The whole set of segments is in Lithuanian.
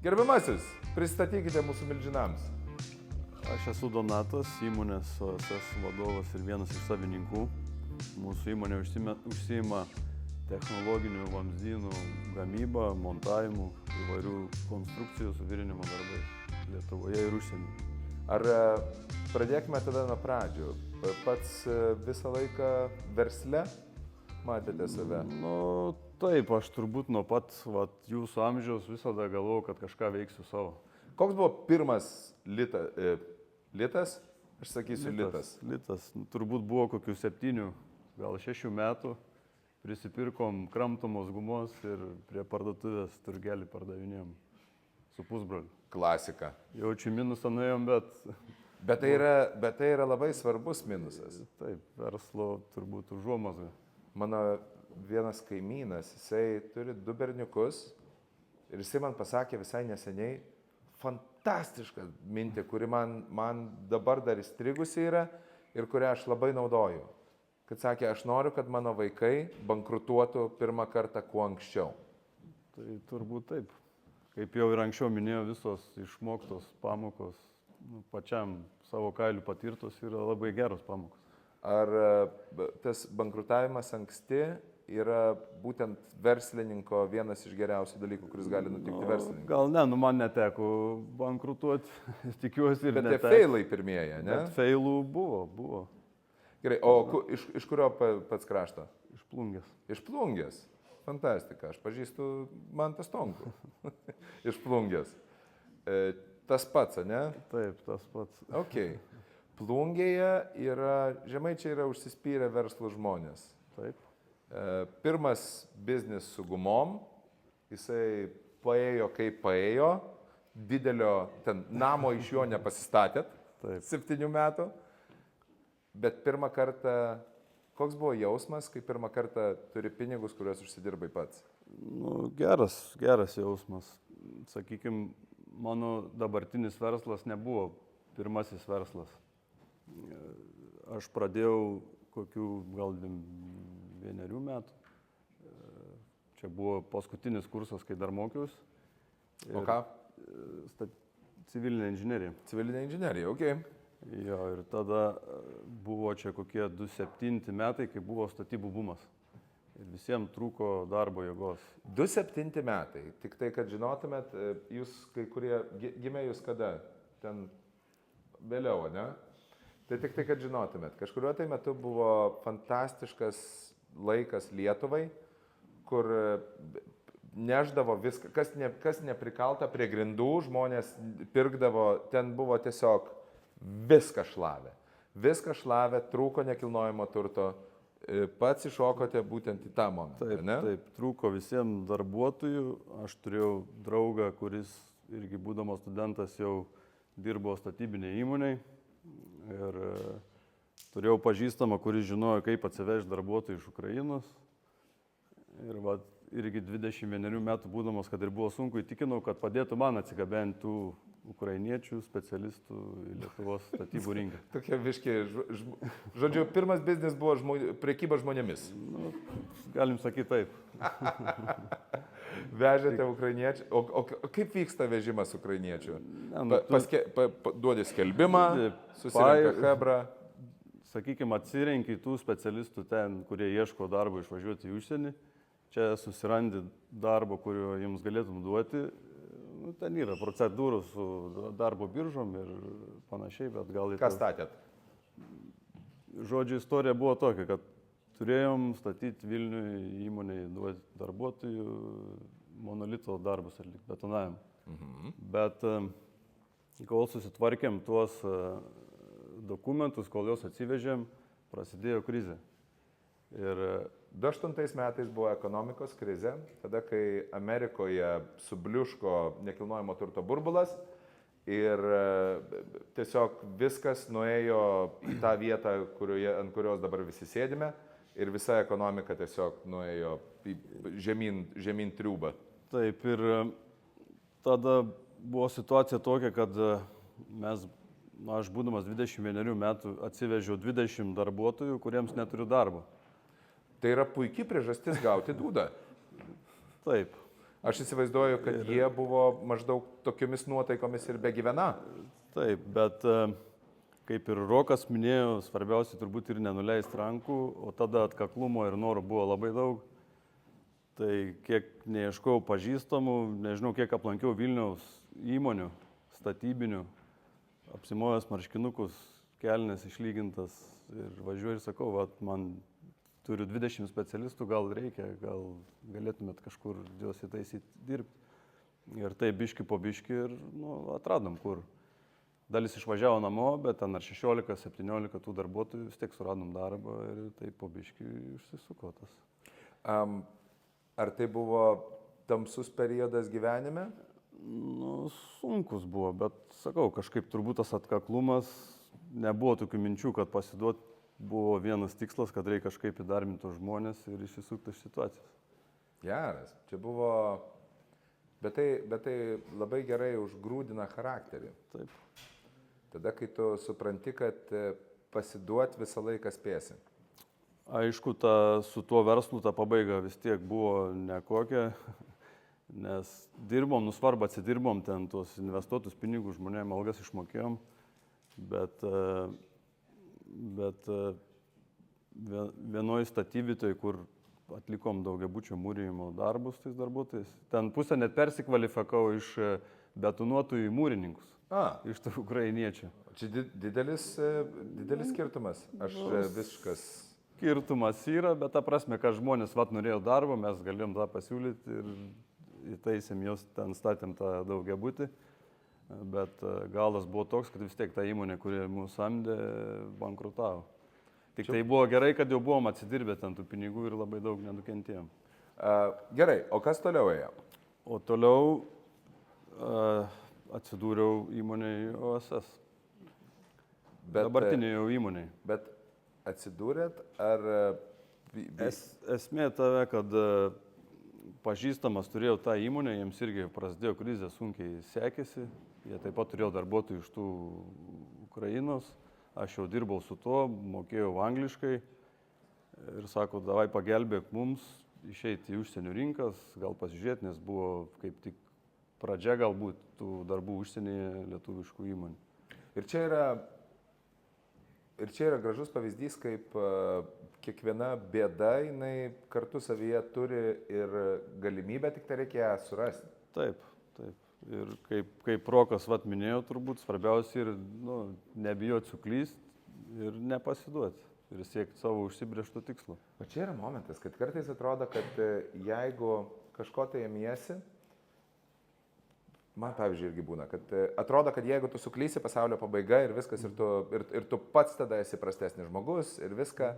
Gerbiamasis, pristatykite mūsų milžinams. Aš esu Donatas, įmonės OSS vadovas ir vienas iš savininkų. Mūsų įmonė užsiima technologinių vamzdynų gamybą, montavimu, įvairių konstrukcijų suvirinimo darbais Lietuvoje ir užsienyje. Ar pradėkime tada nuo pradžių? Pats visą laiką versle matėte save? Taip, aš turbūt nuo pat jūsų amžiaus visada galvojau, kad kažką veiksiu savo. Koks buvo pirmas litas? Aš sakysiu litas. Litas. Turbūt buvo kokių 7, gal 6 metų. Prisipirkom kramtomos gumos ir prie parduotuvės turgelį pardavinėjom su pusbroliu. Klasika. Jaučiu minusą nuėjom, Bet tai yra labai svarbus minusas. Taip, verslo turbūt užuomazga. Mano vienas kaimynas, jisai turi 2 berniukus ir jisai man pasakė visai neseniai fantastišką mintį, kuri man dabar dar įstrigusi yra ir kurią aš labai naudoju. Kad sakė, aš noriu, kad mano vaikai bankrutuotų pirmą kartą kuo anksčiau. Tai turbūt taip. Kaip jau ir anksčiau minėjau, visos išmoktos pamokos, pačiam savo kailiu patirtos yra labai geros pamokos. Ar tas bankrutavimas anksti yra būtent verslininko vienas iš geriausių dalykų, kuris gali nutikti verslininkui? Gal ne, man neteko bankrutuoti, tikiuosi ir neteko. Bet tie feilai pirmieji, ne? Bet feilų buvo. Gerai, o iš kurio pats krašto? Iš Plungės. Iš Plungės? Fantastika, aš pažįstu Mantą Stonkų. Iš Plungės. Tas pats, ne? Taip, tas pats. Ok. Plungėje žemaičiai yra užsispyrę verslų žmonės. Taip. Pirmas biznis su gumom, jisai paėjo kaip paėjo, didelio namo iš jo nepasistatėt, 7 metų, bet pirmą kartą, koks buvo jausmas, kai pirmą kartą turi pinigus, kuriuos užsidirbai pats? Geras jausmas. Sakykime, mano dabartinis verslas nebuvo pirmasis verslas. Aš pradėjau kokių gal 1 metų. Čia buvo paskutinis kursas, kai dar mokiausi. O ką? Civilinė inžinerija. Civilinė inžinerija, ok. Jo, ir tada buvo čia kokie 2007 metai, kai buvo statybų bumas. Ir visiems trūko darbo jėgos. 2007 metai, tik tai, kad žinotumėt, jūs kai kurie, gimė jūs kada? Ten vėliau, ne? Tai tik tai, kad žinotumėt, kažkuriuo tai metu buvo fantastiškas laikas Lietuvai, kur neždavo viską, kas neprikalta prie grindų, žmonės pirkdavo, ten buvo tiesiog viską šlavę. Viską šlavę, trūko nekilnojamo turto, pats iššokote būtent į tą momentą, ne? Taip, trūko visiems darbuotojų, aš turėjau draugą, kuris irgi būdamas studentas jau dirbo statybinėje įmonėje. Ir turėjau pažįstamą, kuris žinojo, kaip atsivežti darbuotojų iš Ukrainos. Ir irgi 21 metų būdamas, kad ir buvo sunku, įtikinau, kad padėtų man atsigabenti tų ukrainiečių specialistų į Lietuvos statybų rinką. Tokia viškė, žodžiu, pirmas biznis buvo prekyba žmonėmis. Galim sakyti taip. Vežėte ukrainiečių. O kaip vyksta vežimas ukrainiečių? Duodi skelbimą, susirenka chebra. Sakykime, atsirenki tų specialistų ten, kurie ieško darbo išvažiuoti į užsienį. Čia susirandi darbo, kurio jums galėtum duoti. Ten yra procedūrų su darbo biržom ir panašiai, bet gal... Ką statėt? Žodžiu, istorija buvo tokia, kad turėjom statyti Vilniui įmonėje, duoti darbuotojų, monolito darbus atlikti, betonavimą. Bet kol susitvarkėm tuos dokumentus, kol juos atsivežėm, prasidėjo krizė. Ir 2008 metais buvo ekonomikos krizė, tada kai Amerikoje subliuško nekilnojamo turto burbulas ir tiesiog viskas nuėjo į tą vietą, ant kurios dabar visi sėdime ir visa ekonomika tiesiog nuėjo žemyn triūbą. Taip, ir tada buvo situacija tokia, kad aš būdamas 21 metų atsivežiau 20 darbuotojų, kuriems neturiu darbo. Tai yra puikiai priežastis gauti dūdą. Taip. Aš įsivaizduoju, kad jie buvo maždaug tokiomis nuotaikomis ir begyvena. Taip, bet kaip ir Rokas minėjo, svarbiausia turbūt ir nenuleisti rankų, o tada atkaklumo ir norų buvo labai daug. Tai kiek neieškau pažįstamų, nežinau, kiek aplankiau Vilniaus įmonių, statybinių, apsimovęs marškinukus, kelnes išlygintas ir važiuoju ir sakau, man turiu 20 specialistų, gal reikia, gal galėtumėt kažkur juos įtaisyti dirbti. Ir tai biški po biški ir atradom kur. Dalis išvažiavo namo, bet ten ar 16-17 tų darbuotojų vis tiek suradom darbą ir tai po biški išsisuko tas. Ar tai buvo tamsus periodas gyvenime? Sunkus buvo, bet sakau, kažkaip turbūt tas atkaklumas, nebuvo tokių minčių, kad pasiduot, buvo vienas tikslas, kad reikia kažkaip įdarbinti žmonės ir išsisukti iš situacijos. Geras, čia buvo, bet tai labai gerai užgrūdina charakterį. Taip. Tada, kai tu supranti, kad pasiduot visą laiką spėsi. Aišku, su tuo verslu ta pabaiga vis tiek buvo nekokia, nes dirbom, svarbu atsidirbom ten tuos investuotus pinigus, žmonėm algas išmokėjom, bet vienoje statyvietoje, kur atlikom daugiabučio mūrijimo darbus tais darbuotojais, ten pusę net persikvalifikavau iš betonuotojų į mūrininkus, iš tų ukrainiečių. Čia didelis skirtumas, aš visiškas. Skirtumas yra, bet ta prasme, kad žmonės norėjo darbo, mes galėjom tą pasiūlyti ir įtaisėm jos, ten statėm tą daugiabutį, bet galas buvo toks, kad vis tiek ta įmonė, kuri mūsų samdė, bankrutavo. Tik tai buvo gerai, kad jau buvom atsidirbę ten tų pinigų ir labai daug nenukentėjom. Gerai, o kas toliau ėjo? O toliau atsidūriau įmonėje OSS. Dabartinėje jau įmonėje. Bet atsidūrėt ar... Esmė tave, kad pažįstamas turėjau tą įmonę, jiems irgi prasidėjo krizė, sunkiai sekėsi, jie taip pat turėjo darbuotojų iš tų Ukrainos, aš jau dirbau su tuo, mokėjau angliškai ir sako, davai pagelbėk mums išeiti į užsienio rinkas, gal pasižiūrėti, nes buvo kaip tik pradžia galbūt tų darbų užsienyje lietuviškų įmonių. Ir čia yra gražus pavyzdys, kaip kiekviena bėda, jinai kartu savyje turi ir galimybę, tik tai reikia ją surasti. Taip. Ir kaip Rokas minėjo, turbūt svarbiausia ir nebijoti suklysti ir nepasiduoti ir siekti savo užsibrėžtų tikslų. O čia yra momentas, kad kartais atrodo, kad jeigu kažko tai ėmiesi, man pavyzdžiui irgi būna, kad atrodo, kad jeigu tu suklysi, pasaulio pabaiga ir viskas, ir tu pats tada esi prastesnis žmogus ir viską.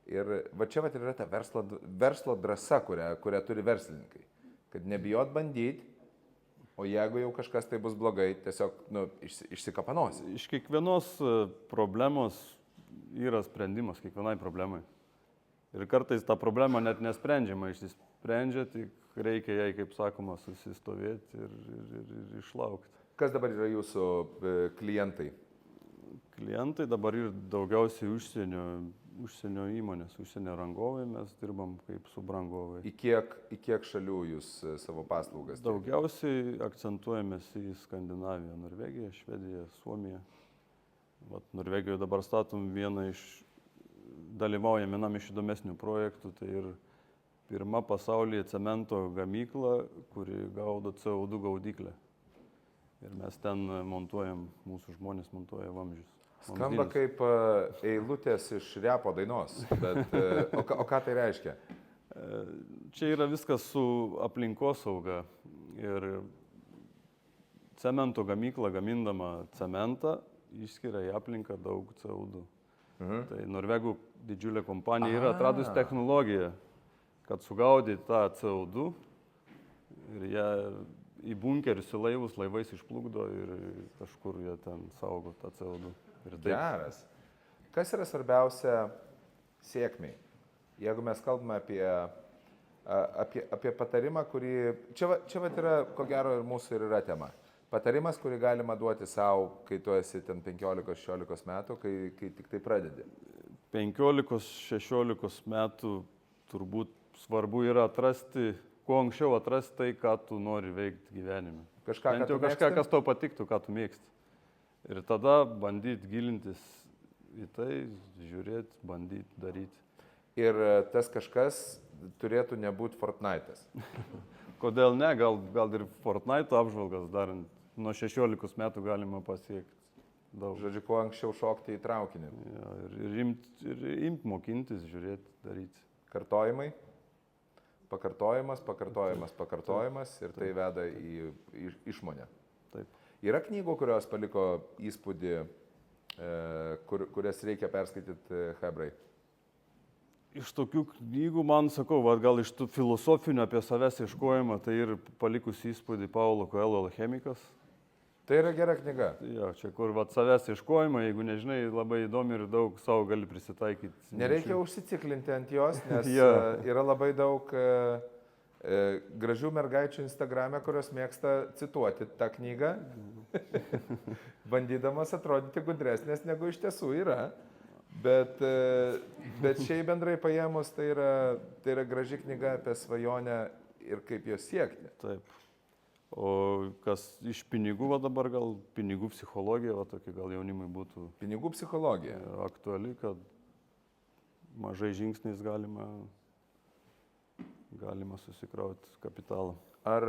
Ir va čia ir yra ta verslo drąsa, kurią turi verslininkai. Kad nebijot bandyti, o jeigu jau kažkas tai bus blogai, tiesiog išsikapanosi. Iš kiekvienos problemos yra sprendimas, kiekvienai problemai. Ir kartais ta problema net nesprendžiama, išsisprendžia, tik reikia jai, kaip sakoma, susistovėti ir išlaukti. Kas dabar yra jūsų klientai? Klientai dabar yra daugiausiai užsienio įmonės, užsienio rangovai, mes dirbam kaip subrangovai. Į kiek šalių jūs savo paslaugas? Daugiausiai akcentuojamės į Skandinaviją, Norvegiją, Švediją, Suomiją. Norvegijoje dabar statom dalyvaujame vienam iš įdomesnių projektų, tai ir pirma pasaulyje cemento gamykla, kuri gaudo CO2 gaudyklę. Ir mes ten montuojam, mūsų žmonės montuoja vamzdžius. Skamba kaip eilutės iš repo dainos, bet o ką tai reiškia? Čia yra viskas su aplinkosauga ir cemento gamykla gamindama cementą išskiria į aplinką daug CO2. Tai Norvegų didžiulė kompanija yra atradus technologiją, kad sugaudyti tą CO2 ir jie į bunkerius, į laivus, laivais išplukdo ir kažkur jie ten saugo tą CO2. Geras. Kas yra svarbiausia sėkmiai? Jeigu mes kalbame apie patarimą, kurį... Čia yra, ko gero, ir mūsų ir yra tema. Patarimas, kurį galima duoti savo, kai tu esi ten 15-16 metų, kai tik tai pradedi. 15-16 metų turbūt svarbu yra atrasti, kuo anksčiau atrasti tai, ką tu nori veikti gyvenime. Kažką, Bent jau kažką, kas tau patiktų, ką tu mėgsti. Ir tada bandyti gilintis į tai, žiūrėti, bandyti, daryti. Ir tas kažkas turėtų nebūti Fortnite'as. Kodėl ne, gal ir Fortnite apžvalgas darant, nuo 16 metų galima pasiekti daug. Žodžiu, kuo anksčiau šokti į traukinį. Ja, ir imt mokintis, žiūrėti, daryti. Kartojimai, pakartojimas ir tai veda į išmonę. Taip. Yra knygų, kurios paliko įspūdį, kurias reikia perskaityti hebrai. Iš tokių knygų, man sakau, gal iš tų filosofinių apie savęs ieškojimą, tai ir palikus įspūdį Paulo Coelho Alchemikas. Tai yra gera knyga. Jo, čia kur savęs ieškojimą, jeigu nežinai, labai įdomi ir daug savo gali prisitaikyti. Nereikia užsiciklinti ant jos, nes yra labai daug gražių mergaičių Instagrame, kurios mėgsta cituoti tą knygą, bandydamas atrodyti gudresnės negu iš tiesų yra. Bet šiai bendrai paėmus tai yra graži knyga apie svajonę ir kaip jos siekti. Taip. O kas iš pinigų, dabar gal pinigų psichologija, tokia gal jaunimui būtų. Pinigų psichologija. Aktuali, kad mažai žingsniais galima susikrauti kapitalą. Ar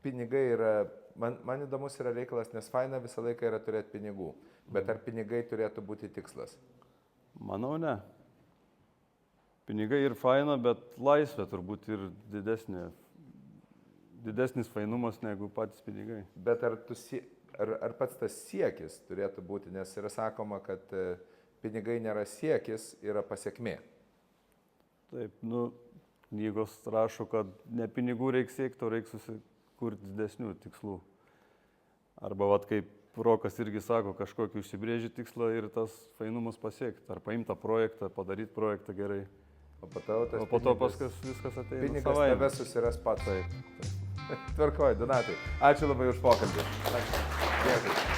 pinigai yra, man įdomus yra reikalas, nes faina visą laiką yra turėti pinigų, bet ar pinigai turėtų būti tikslas? Manau, ne. Pinigai ir faina, bet laisvė turbūt ir didesnis fainumas negu patys pinigai. Bet ar pats tas siekis turėtų būti, nes yra sakoma, kad pinigai nėra siekis, yra pasiekmė. Taip, knygos rašo, kad ne pinigų reikia siekti, o reikia susikurti didesnių tikslų. Arba kaip Rokas irgi sako, kažkokį užsibrėžį tikslą ir tas fainumas pasiekti. Ar paimti tą projektą, padaryti projektą gerai. O po to viskas ateina. Pinigas tave susiras pats. Taip. Tvarkoju, Donatai. Ačiū labai už pokalbį. Dėkui.